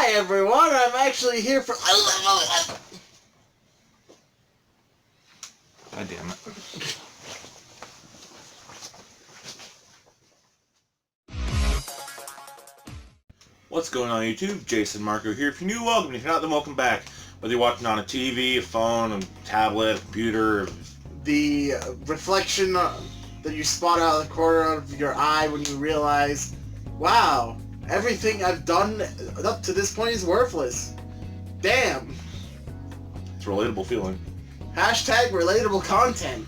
Hi everyone, I'm actually here for... God damn it. What's going on YouTube? JayceAndMarco here. If you're new, welcome. If you're not, then welcome back. Whether you're watching on a TV, a phone, a tablet, a computer... The reflection that you spot out of the corner of your eye when you realize, wow, everything I've done up to this point is worthless. Damn. It's a relatable feeling. Hashtag relatable content.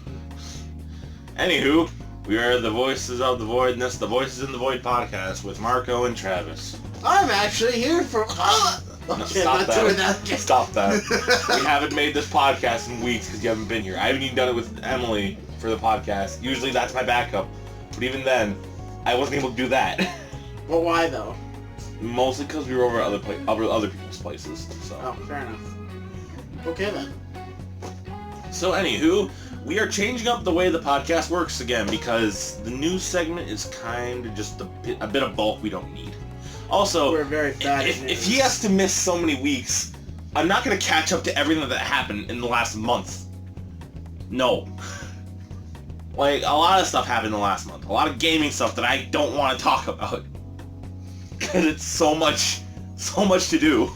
Anywho, we are the Voices of the Void, and this is the Voices in the Void podcast with Marco and Travis. I'm actually here for... No, Okay, stop not that. doing that again. Stop that. We haven't made this podcast in weeks because you haven't been here. I haven't even done it with Emily for the podcast. Usually that's my backup. But even then, I wasn't able to do that. Well, why though? Mostly because we were over other people's places. So. Oh, fair enough. Okay then. So anywho, we are changing up the way the podcast works again because the new segment is kind of just a bit of bulk we don't need. Also, we're very bad if he has to miss so many weeks, I'm not going to catch up to everything that happened in the last month. No. Like, a lot of stuff happened in the last month. A lot of gaming stuff that I don't want to talk about. Because it's so much to do.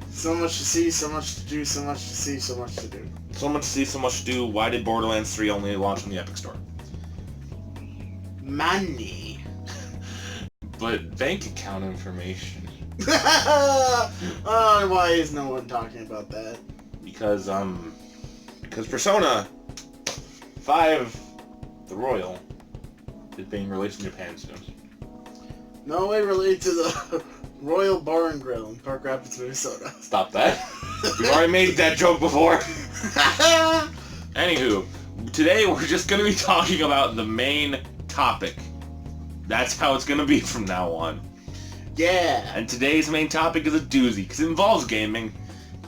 So much to see, so much to do, so much to see, so much to do. So much to see, so much to do. Why did Borderlands 3 only launch on the Epic Store? Money. But bank account information. Why is no one talking about that? Because Persona 5, the Royal, is being released in Japan soon. No way related to the Royal Bar and Grill in Park Rapids, Minnesota. Stop that. We've already made that joke before. Anywho, today we're just going to be talking about the main topic. That's how it's going to be from now on. Yeah. And today's main topic is a doozy, because it involves gaming,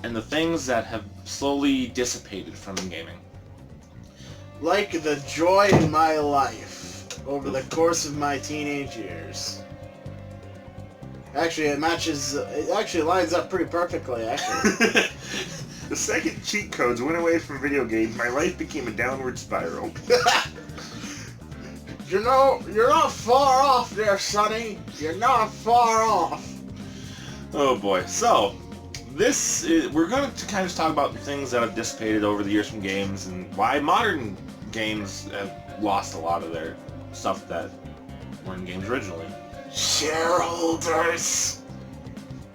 and the things that have slowly dissipated from gaming. Like the joy in my life over the course of my teenage years. Actually, it actually lines up pretty perfectly, actually. The second cheat codes went away from video games, my life became a downward spiral. You know, you're not far off there, Sonny. You're not far off. Oh boy. So, we're going to kind of talk about the things that have dissipated over the years from games and why modern games have lost a lot of their stuff that were in games originally. Shareholders.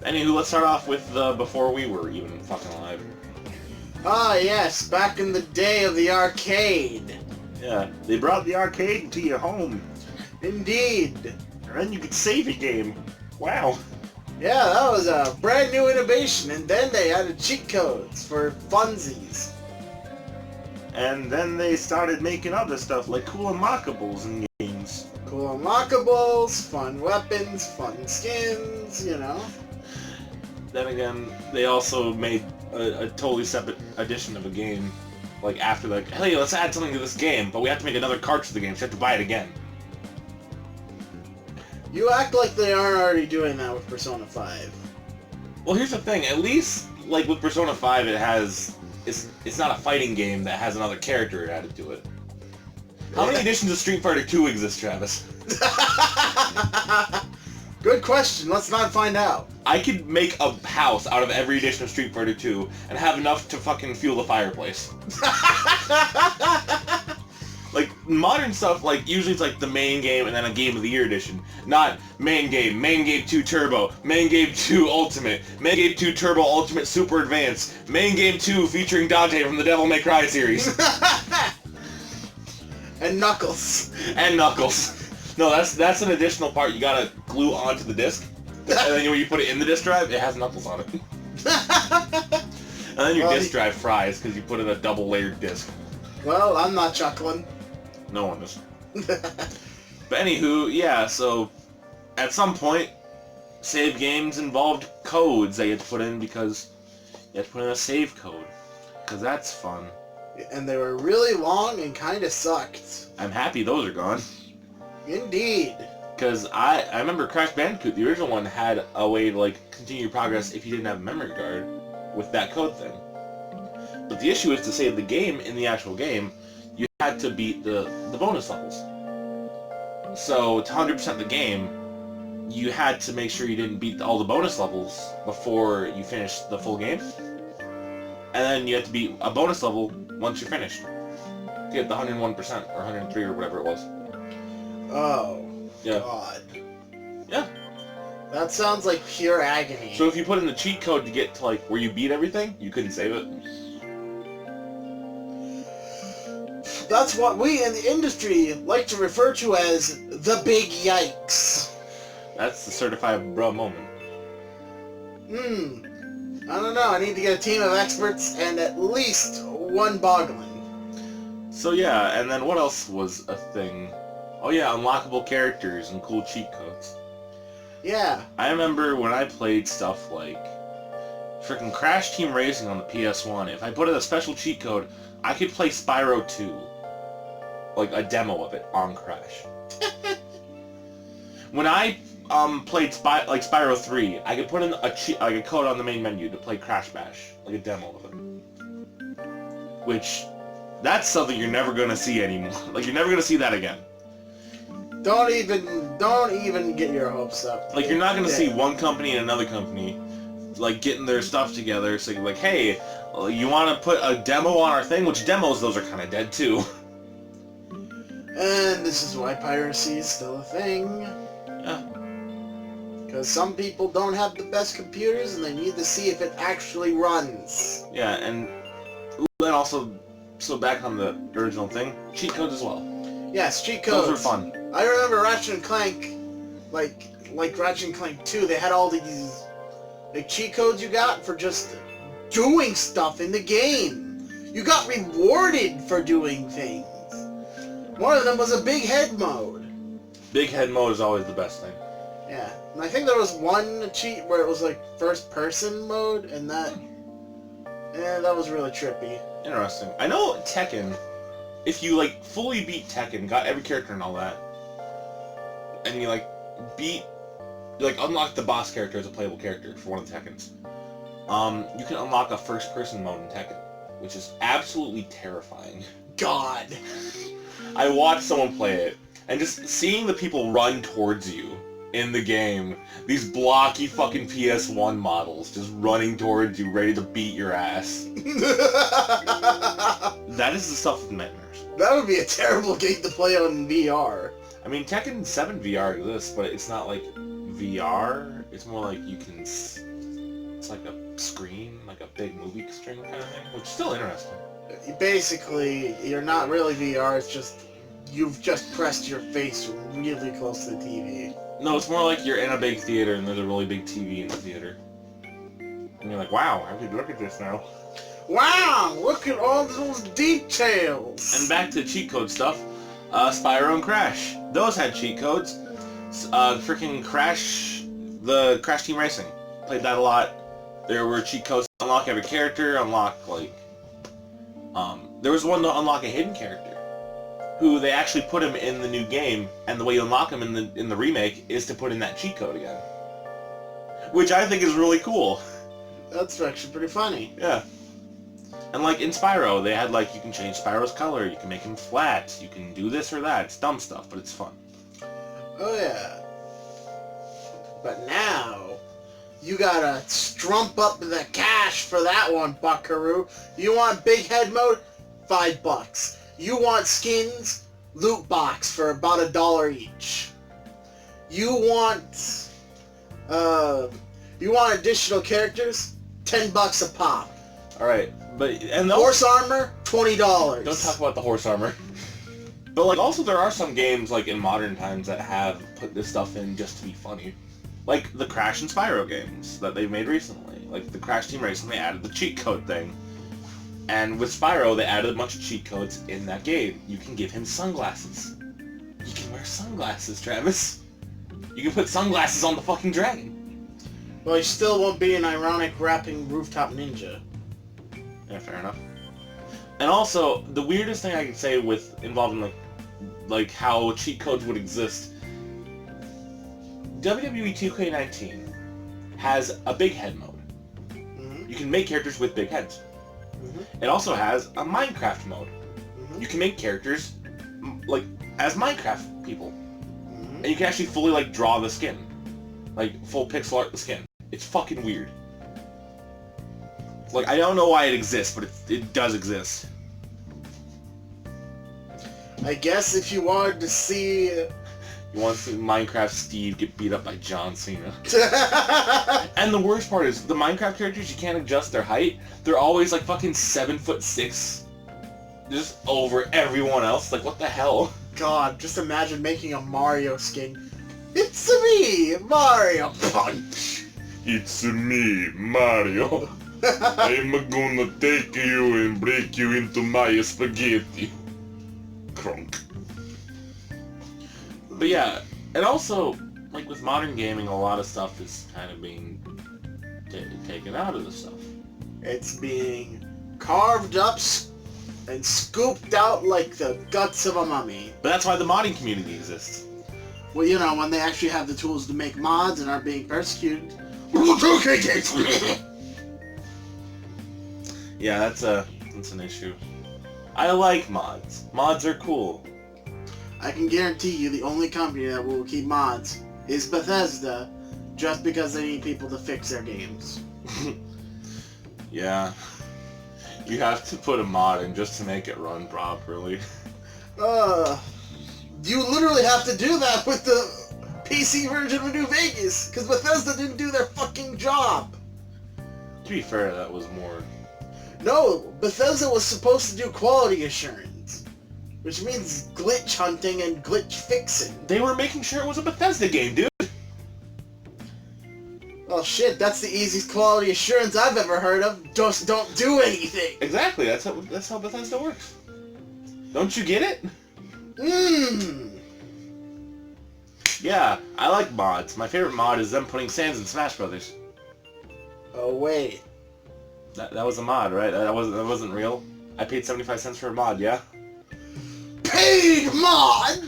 Anywho, let's start off with before we were even fucking alive. Ah, yes, back in the day of the arcade. Yeah, they brought the arcade into your home. Indeed. And then you could save a game. Wow. Yeah, that was a brand new innovation, and then they added cheat codes for funsies. And then they started making other stuff like cool unlockables in games. Cool unlockables, fun weapons, fun skins, you know. Then again, they also made a totally separate edition of a game. Like, after, like, hey, let's add something to this game, but we have to make another cartridge of the game, so you have to buy it again. You act like they aren't already doing that with Persona 5. Well, here's the thing. At least, like, with Persona 5, it's not a fighting game that has another character added to it. How many editions of Street Fighter 2 exist, Travis? Good question. Let's not find out. I could make a house out of every edition of Street Fighter 2 and have enough to fucking fuel the fireplace. Like, modern stuff, like, usually it's like the main game and then a Game of the Year edition. Not main game 2 Turbo, main game 2 Ultimate, main game 2 Turbo Ultimate Super Advanced, main game 2 featuring Dante from the Devil May Cry series. And Knuckles. And Knuckles. No, that's an additional part you gotta glue onto the disc. And then when you put it in the disc drive, it has Knuckles on it. And then your disc drive fries because you put in a double layered disc. Well, I'm not chuckling. No one is. But anywho, yeah, so at some point, save games involved codes that you had to put in because you had to put in a save code. Because that's fun. And they were really long and kind of sucked. I'm happy those are gone. Indeed. Because I remember Crash Bandicoot, the original one, had a way to, like, continue your progress if you didn't have a memory card with that code thing. But the issue is to save the game in the actual game, you had to beat the bonus levels. So to 100% the game, you had to make sure you didn't beat all the bonus levels before you finished the full game. And then you had to beat a bonus level once you're finished. To get the 101% or 103 or whatever it was. Oh, yeah. God. Yeah. That sounds like pure agony. So if you put in the cheat code to get to, like, where you beat everything, you couldn't save it. That's what we in the industry like to refer to as the big yikes. That's the certified bro moment. I don't know. I need to get a team of experts and at least one boggling. So yeah, and then what else was a thing? Oh yeah, unlockable characters and cool cheat codes. Yeah. I remember when I played stuff like freaking Crash Team Racing on the PS1, if I put in a special cheat code, I could play Spyro 2. Like a demo of it on Crash. When I played Spyro 3, I could put in a code on the main menu to play Crash Bash, like a demo of it. Which, that's something you're never gonna see anymore. Like, you're never gonna see that again. Don't even get your hopes up. Like, you're not gonna see one company and another company, like, getting their stuff together, saying, like, hey, you wanna put a demo on our thing? Which demos, those are kinda dead, too. And this is why piracy is still a thing. Yeah. Because some people don't have the best computers and they need to see if it actually runs. Yeah, and also, so back on the original thing, cheat codes as well. Yes, cheat codes. Those were fun. I remember Ratchet and Clank, like Ratchet and Clank 2, they had all these like cheat codes you got for just doing stuff in the game. You got rewarded for doing things. One of them was a big head mode. Big head mode is always the best thing. Yeah, and I think there was one cheat where it was like first person mode, and that was really trippy. Interesting. I know Tekken, if you like fully beat Tekken, got every character and all that, and you unlock the boss character as a playable character for one of the Tekkens, you can unlock a first person mode in Tekken, which is absolutely terrifying. God. I watched someone play it, and just seeing the people run towards you in the game, these blocky fucking PS1 models just running towards you, ready to beat your ass. That is the stuff of nightmares. That would be a terrible game to play on VR. I mean, Tekken 7 VR exists, but it's not like VR. It's more like you can... It's like a screen, like a big movie screen kind of thing, which is still interesting. Basically, you're not really VR, it's just... You've just pressed your face really close to the TV. No, it's more like you're in a big theater and there's a really big TV in the theater. And you're like, wow, I could look at this now. Wow, look at all those details! And back to cheat code stuff, Spyro and Crash. Those had cheat codes. Freaking Crash, the Crash Team Racing. Played that a lot. There were cheat codes to unlock every character, there was one to unlock a hidden character, who they actually put him in the new game, and the way you unlock him in the remake is to put in that cheat code again. Which I think is really cool. That's actually pretty funny. Yeah. And like in Spyro, they had like, you can change Spyro's color, you can make him flat, you can do this or that. It's dumb stuff, but it's fun. Oh yeah. But now, you gotta strump up the cash for that one, buckaroo. You want big head mode? $5. You want skins? Loot box for about $1 each. You want additional characters? $10 a pop. Alright, and horse armor? $20. Don't talk about the horse armor. But like, also there are some games like in modern times that have put this stuff in just to be funny. Like the Crash and Spyro games that they've made recently. Like the Crash Team Racing, they added the cheat code thing. And with Spyro, they added a bunch of cheat codes in that game. You can give him sunglasses. You can wear sunglasses, Travis. You can put sunglasses on the fucking dragon. Well, he still won't be an ironic rapping rooftop ninja. Yeah, fair enough. And also, the weirdest thing I could say with involving like how cheat codes would exist WWE 2K19 has a big head mode. You can make characters with big heads. It also has a Minecraft mode. You can make characters like as Minecraft people, and you can actually fully like draw the skin, like full pixel art the skin. It's fucking weird. Like I don't know why it exists, but it does exist. I guess if you wanted to see... You want to see Minecraft Steve get beat up by John Cena. And the worst part is, the Minecraft characters, you can't adjust their height. They're always like fucking 7'6", just over everyone else. Like, what the hell? God, just imagine making a Mario skin. It's me, Mario Punch. It's me, Mario. I'm gonna take you and break you into my spaghetti. Crunk. But yeah, and also, like with modern gaming, a lot of stuff is kind of being taken out of the stuff. It's being carved up and scooped out like the guts of a mummy. But that's why the modding community exists. Well, you know, when they actually have the tools to make mods and aren't being persecuted. Yeah, that's an issue. I like mods. Mods are cool. I can guarantee you the only company that will keep mods is Bethesda, just because they need people to fix their games. Yeah. You have to put a mod in just to make it run properly. You literally have to do that with the PC version of New Vegas, because Bethesda didn't do their fucking job. To be fair, that was more... No, Bethesda was supposed to do quality assurance, which means glitch hunting and glitch fixing. They were making sure it was a Bethesda game, dude. Well, shit, that's the easiest quality assurance I've ever heard of. Just don't do anything. Exactly, that's how Bethesda works. Don't you get it? Yeah, I like mods. My favorite mod is them putting Sans in Smash Brothers. Oh wait. That was a mod, right? That wasn't real. I paid 75 cents for a mod, yeah? Paid mods!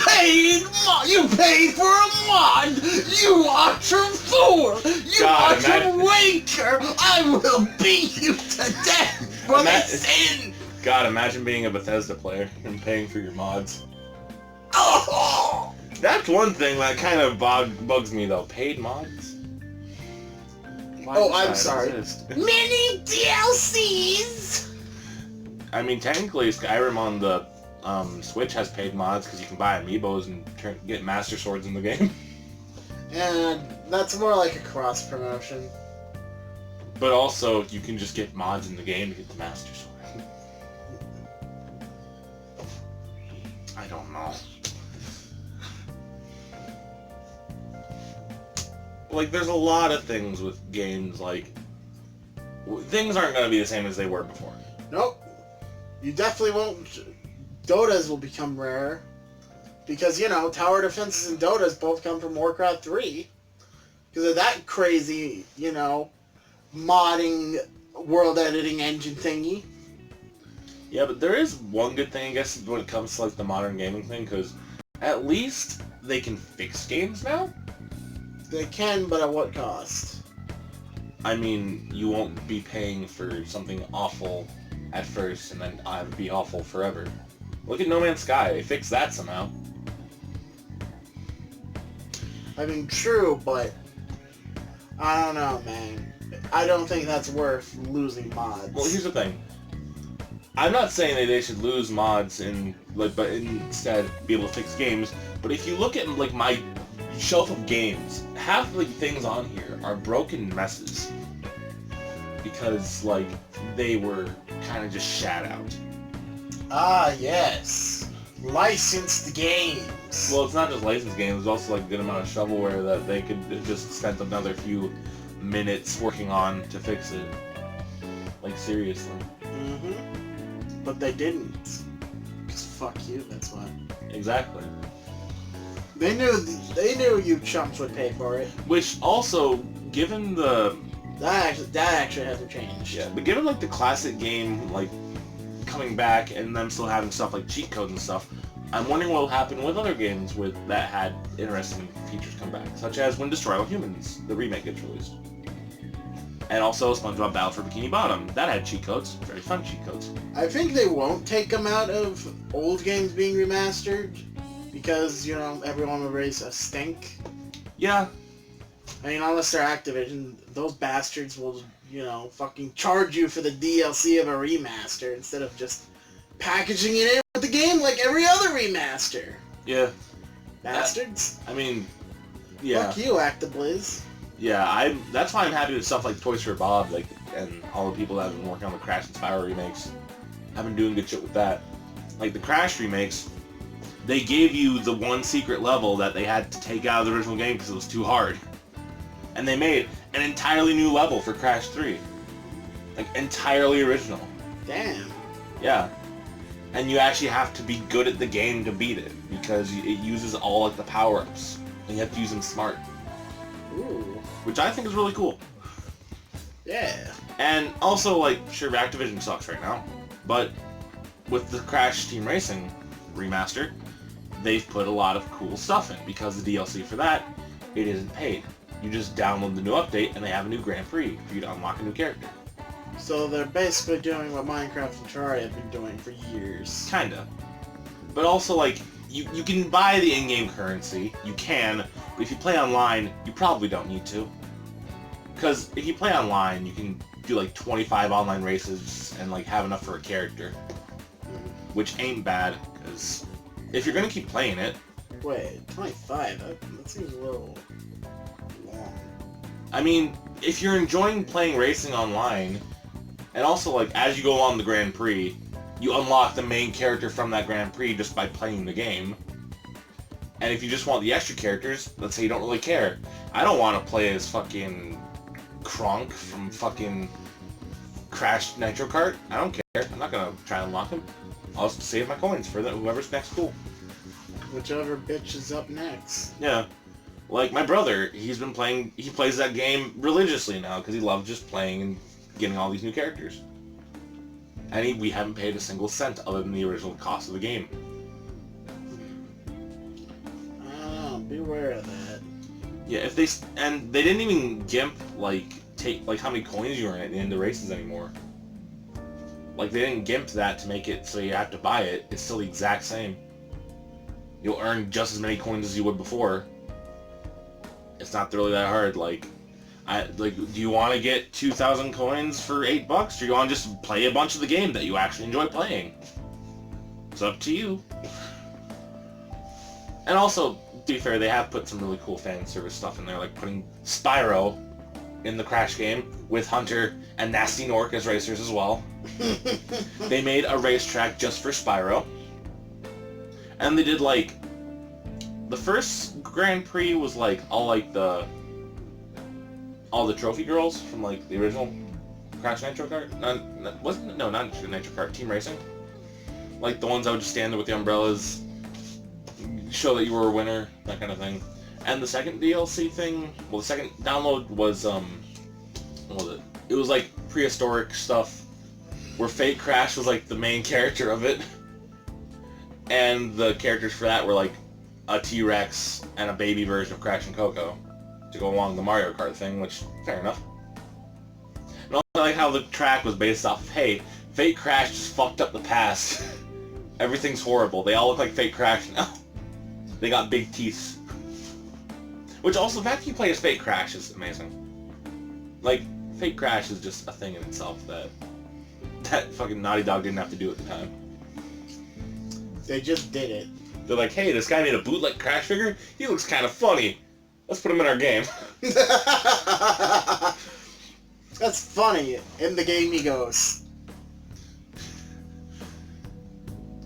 Paid mod! You paid for a mod! You utter fool! You utter waker! I will beat you to death for this sin! God, imagine being a Bethesda player and paying for your mods. Oh! That's one thing that kind of bugs me, though. Paid mods? Oh, I'm sorry. Mini DLCs! I mean, technically, Skyrim on the Switch has paid mods because you can buy amiibos and get Master Swords in the game. And that's more like a cross-promotion. But also, you can just get mods in the game to get the Master Sword. I don't know. Like, there's a lot of things with games, like, things aren't going to be the same as they were before. Nope. You definitely won't. Dotas will become rare. Because, you know, tower defenses and Dotas both come from Warcraft 3. Because of that crazy, you know, modding, world editing engine thingy. Yeah, but there is one good thing, I guess, when it comes to, like, the modern gaming thing, because at least they can fix games now. They can, but at what cost? I mean, you won't be paying for something awful at first and then be awful forever. Look at No Man's Sky. They fixed that somehow. I mean, true, but I don't know, man. I don't think that's worth losing mods. Well, here's the thing. I'm not saying that they should lose mods but instead be able to fix games. But if you look at like my shelf of games, half of the things on here are broken messes because like they were kind of just shat out. Ah, yes. Licensed games. Well, it's not just licensed games, there's also like a good amount of shovelware that they could have just spent another few minutes working on to fix it. Like, seriously. Mm-hmm. But they didn't. Because fuck you, that's why. Exactly. They knew you chumps would pay for it. Which also, given the... That actually hasn't changed. Yeah, but given like the classic game, like, coming back and them still having stuff like cheat codes and stuff, I'm wondering what will happen with other games that had interesting features come back, such as when Destroy All Humans, the remake gets released. And also SpongeBob Battle for Bikini Bottom. That had cheat codes, very fun cheat codes. I think they won't take them out of old games being remastered because, everyone will raise a stink. Yeah. I mean, unless they're Activision, those bastards will, fucking charge you for the DLC of a remaster instead of just packaging it in with the game like every other remaster. Yeah. Bastards. Yeah. Fuck you, ActiBliz. Yeah, that's why I'm happy with stuff like Toys for Bob, and all the people that have been working on the Crash and Spyro remakes. I've been doing good shit with that. Like the Crash remakes, they gave you the one secret level that they had to take out of the original game because it was too hard. And they made an entirely new level for Crash 3. Like, entirely original. Damn. Yeah. And you actually have to be good at the game to beat it, because it uses all, like, the power-ups. And you have to use them smart. Ooh. Which I think is really cool. Yeah. And also, like, sure, Activision sucks right now, but with the Crash Team Racing remaster, they've put a lot of cool stuff in, because the DLC for that, it isn't paid. You just download the new update, and they have a new Grand Prix for you to unlock a new character. So they're basically doing what Minecraft and Terraria have been doing for years. Kinda. But also, like, you can buy the in-game currency, you can, but if you play online, you probably don't need to. Because if you play online, you can do like 25 online races and like have enough for a character. Which ain't bad, because if you're gonna keep playing it... Wait, 25? That seems a little long. I mean, if you're enjoying playing racing online, and also like as you go on the Grand Prix, you unlock the main character from that Grand Prix just by playing the game. And if you just want the extra characters, let's say you don't really care. I don't want to play as fucking Kronk from fucking Crash Nitro Kart. I don't care. I'm not gonna try and unlock him. I'll just save my coins for whoever's next cool. Whichever bitch is up next. Yeah. Like my brother, he plays that game religiously now because he loves just playing and getting all these new characters. And we haven't paid a single cent other than the original cost of the game. Beware of that. Yeah, and they didn't even gimp take how many coins you earn at the end of races anymore. Like they didn't gimp that to make it so you have to buy it. It's still the exact same. You'll earn just as many coins as you would before. It's not really that hard. Do you want to get 2,000 coins for $8, or do you want to just play a bunch of the game that you actually enjoy playing? It's up to you. And also, to be fair, they have put some really cool fan service stuff in there, like putting Spyro in the Crash game with Hunter and Nasty Nork as racers as well. They made a racetrack just for Spyro. And they did the first Grand Prix was all the trophy girls from the original Crash Nitro Kart. Not Nitro Kart, Team Racing. Like the ones that would just stand there with the umbrellas, show that you were a winner, that kind of thing. And the second DLC thing, well, the second download was what was it? It was prehistoric stuff, where Fake Crash was the main character of it, and the characters for that were a T-Rex and a baby version of Crash and Coco to go along the Mario Kart thing, which, fair enough. And also I like how the track was based off of, hey, Fake Crash just fucked up the past. Everything's horrible. They all look like Fake Crash now. They got big teeth. Which also, the fact that you play as Fake Crash is amazing. Fake Crash is just a thing in itself that fucking Naughty Dog didn't have to do at the time. They just did it. They're like, hey, this guy made a bootleg Crash figure? He looks kind of funny. Let's put him in our game. That's funny. In the game he goes.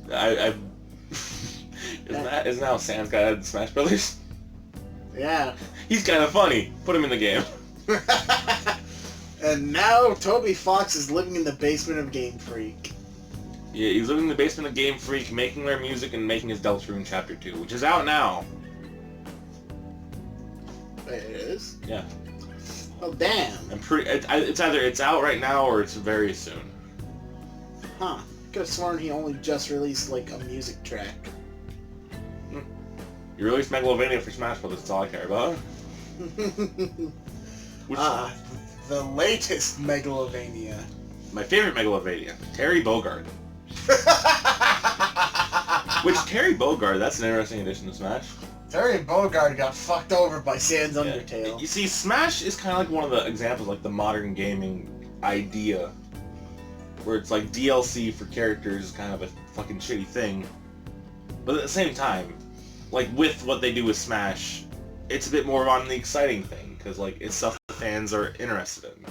Isn't that how Sam's got in Smash Brothers? Yeah. He's kind of funny. Put him in the game. And now Toby Fox is living in the basement of Game Freak. Yeah, he's living in the basement of Game Freak, making their music and making his Deltarune Chapter 2, which is out now. Wait, it is? Yeah. Oh, damn. It's either it's out right now or it's very soon. Huh. Could have sworn he only just released, a music track. You released Megalovania for Smash Bros. That's all I care about. The latest Megalovania. My favorite Megalovania, Terry Bogard. Which Terry Bogard, that's an interesting addition to Smash. Terry Bogard got fucked over by Sans Yeah. Undertale. You see, Smash is kind of like one of the examples, like the modern gaming idea, where it's like DLC for characters is kind of a fucking shitty thing. But at the same time, like with what they do with Smash, it's a bit more on the exciting thing, because like it's stuff the fans are interested in.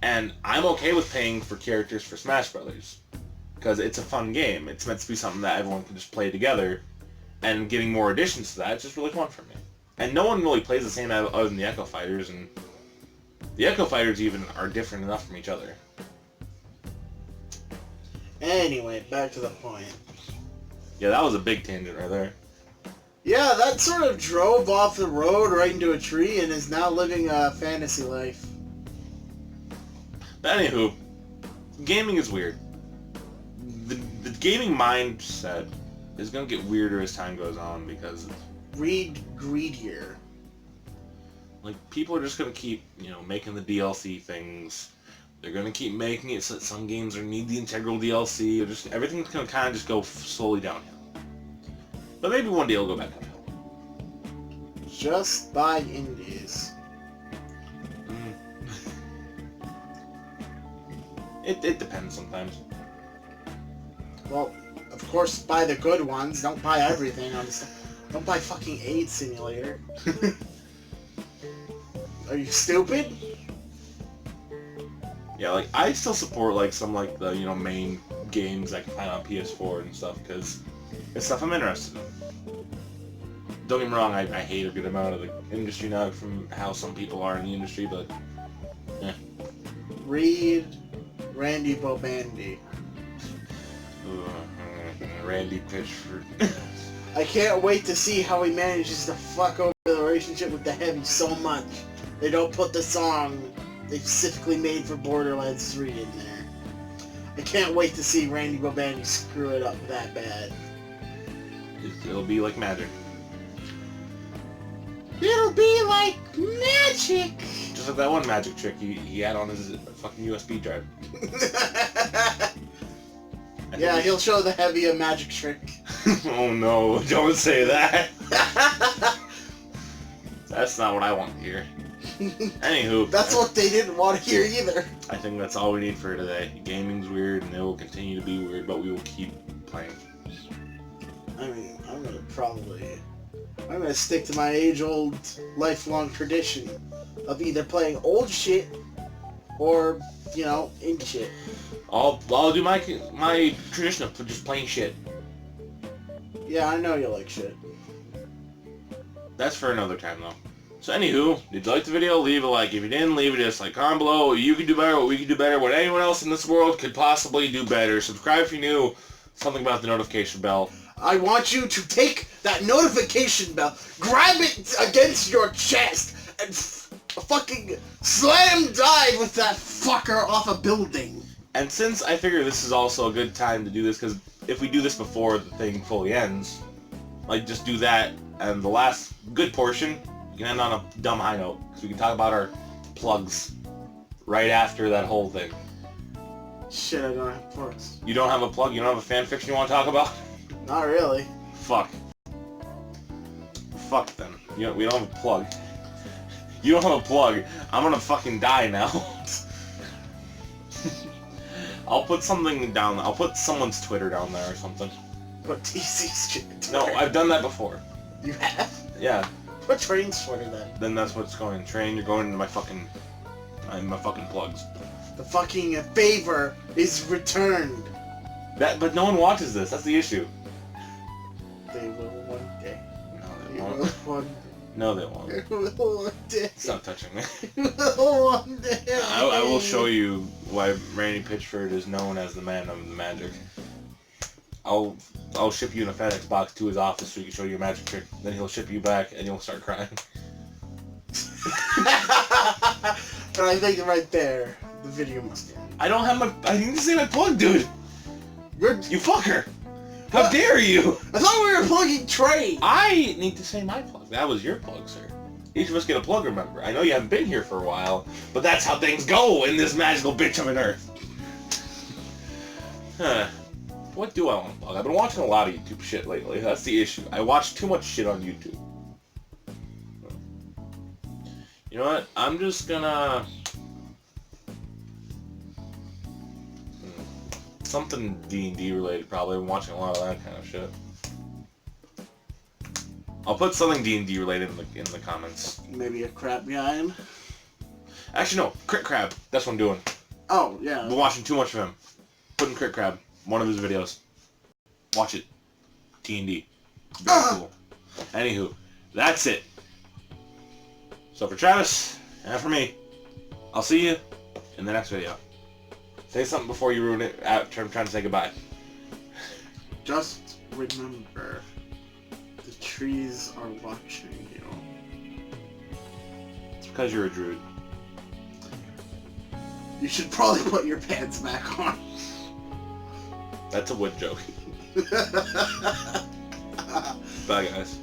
And I'm okay with paying for characters for Smash Brothers, because it's a fun game. It's meant to be something that everyone can just play together, and getting more additions to that, it's just really fun for me. And no one really plays the same other than the Echo Fighters, and the Echo Fighters even are different enough from each other. Anyway, back to the point. Yeah, that was a big tangent right there. Yeah, that sort of drove off the road right into a tree and is now living a fantasy life. But anywho, gaming is weird. The gaming mindset is going to get weirder as time goes on, because Read greedier. like people are just going to keep, making the DLC things. They're going to keep making it so that some games need the integral DLC. Or just everything's going to kind of just go slowly downhill. But maybe one day it'll go back uphill. Just buy indies. It depends sometimes. Well, of course, buy the good ones. Don't buy everything on this. Don't buy fucking AIDS Simulator. Are you stupid? Yeah, like I still support like some like the main games I can find on PS4 and stuff, because it's stuff I'm interested in. Don't get me wrong, I hate a good amount of the industry now from how some people are in the industry, but Read Randy Bobandy. Randy Pitchford. I can't wait to see how he manages to fuck over the relationship with the Heavy so much they don't put the song they specifically made for Borderlands 3 in there. I can't wait to see Randy Bobandy screw it up that bad. It'll be like magic. It'll be like magic! Just like that one magic trick he had on his fucking USB drive. Yeah, he'll show the Heavy a magic trick. Oh no, don't say that. That's not what I want to hear. Anywho. That's what they didn't want to hear either. I think that's all we need for today. Gaming's weird and it will continue to be weird, but we will keep playing. I mean, I'm gonna stick to my age-old, lifelong tradition of either playing old shit or, indie shit. I'll do my tradition of just playing shit. Yeah, I know you like shit. That's for another time, though. So, anywho, did you like the video? Leave a like. If you didn't, leave a dislike. Comment below what you could do better, what we could do better, what anyone else in this world could possibly do better. Subscribe if you're new. Something about the notification bell. I want you to take that notification bell, grab it against your chest, and fucking slam dive with that fucker off a building. And since I figure this is also a good time to do this, because if we do this before the thing fully ends, like just do that, and the last good portion, we can end on a dumb high note, because we can talk about our plugs right after that whole thing. Shit, I don't have plugs. You don't have a plug? You don't have a fan fiction you want to talk about? Not really. Fuck. Fuck then. We don't have a plug. You don't have a plug. I'm gonna fucking die now. I'll put something down. I'll put someone's Twitter down there or something. Put TC's shit. No, I've done that before. You have? Yeah. Put Train's Twitter then. Then that's what's going. Train, you're going into my fucking plugs. The fucking favor is returned. But no one watches this. That's the issue. They will one day. No, they They won't. will one No, they won't. They will one day. Stop touching me. They will one day. I will show you why Randy Pitchford is known as the man of the magic. I'll ship you in a FedEx box to his office so he can show you a magic trick. Then he'll ship you back and you'll start crying. And I think right there, the video must end. I don't have my... I need to say my plug, dude! You're, You fucker! How dare you? I thought we were plugging Trey. I need to say my plug. That was your plug, sir. Each of us get a plug, remember. I know you haven't been here for a while, but that's how things go in this magical bitch of an earth. Huh. What do I want to plug? I've been watching a lot of YouTube shit lately. That's the issue. I watch too much shit on YouTube. You know what? I'm just gonna... Something D&D related, probably. I'm watching a lot of that kind of shit. I'll put something D&D related in the comments. Maybe a crab game. Actually, no. CritCrab. That's what I'm doing. Oh, yeah. I've been watching too much of him. Put in CritCrab. One of his videos. Watch it. D&D. Very cool. Anywho, that's it. So for Travis, and for me, I'll see you in the next video. Say something before you ruin it after I'm trying to say goodbye. Just remember, the trees are watching you. It's because you're a druid. You should probably put your pants back on. That's a wood joke. Bye, guys.